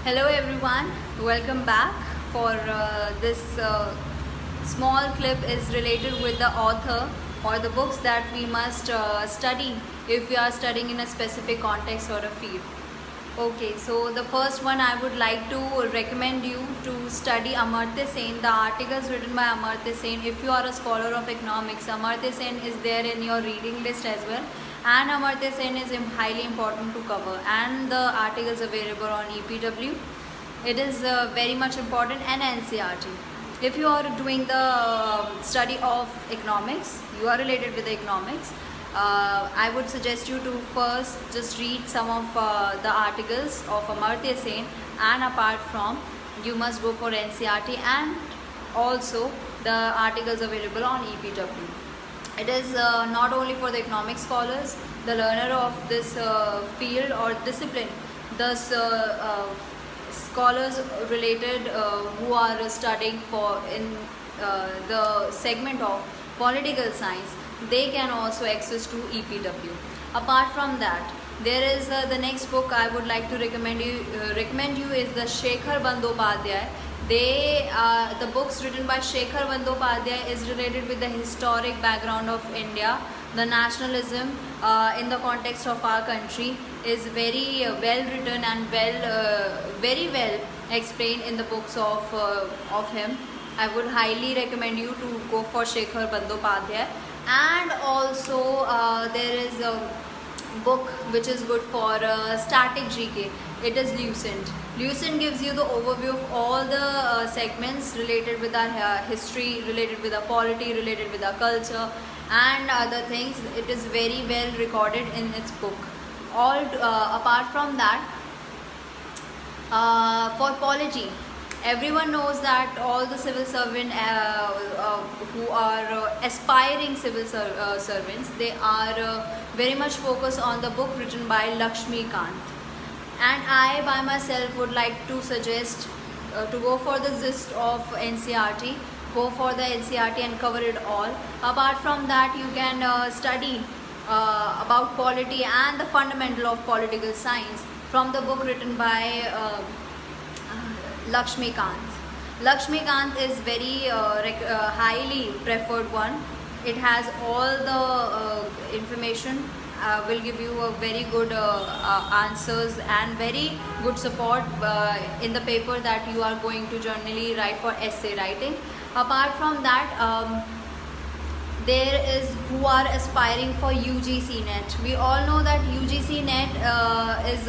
Hello everyone, welcome back for this small clip is related with the author or the books that we must study if we are studying in a specific context or a field. Okay, so the first one I would like to recommend you to study Amartya Sen, the articles written by Amartya Sen. If you are a scholar of economics, Amartya Sen is there in your reading list as well. And Amartya Sen is highly important to cover, and the articles available on EPW. It is very much important, and NCERT. If you are doing the study of economics, you are related with the economics, I would suggest you to first just read some of the articles of Amartya Sen, and apart from, you must go for NCERT and also the articles available on EPW. It is not only for the economic scholars, the learner of this field or discipline, thus scholars related who are studying for in the segment of political science, they can also access to EPW. Apart from that, there is the next book I would like to recommend you is the Shekhar Bandyopadhyay. The books written by Shekhar Bandyopadhyay is related with the historic background of India. The nationalism in the context of our country is very well written and very well explained in the books of him. I would highly recommend you to go for Shekhar Bandyopadhyay. And also there is a book which is good for static GK. It is Lucent. Lucent gives you the overview of all the segments related with our history, related with our polity, related with our culture and other things. It is very well recorded in its book. Apart from that, for polity, everyone knows that all the civil servant who are aspiring civil servants, they are very much focused on the book written by Lakshmikant. And I by myself would like to suggest to go for the gist of NCERT, go for the NCERT and cover it all. Apart from that, you can study about polity and the fundamental of political science from the book written by Lakshmikant. Lakshmikant is very highly preferred one. It has all the information, will give you a very good answers and very good support in the paper that you are going to generally write for essay writing. Apart from that, there is who are aspiring for UGC NET. We all know that UGC NET is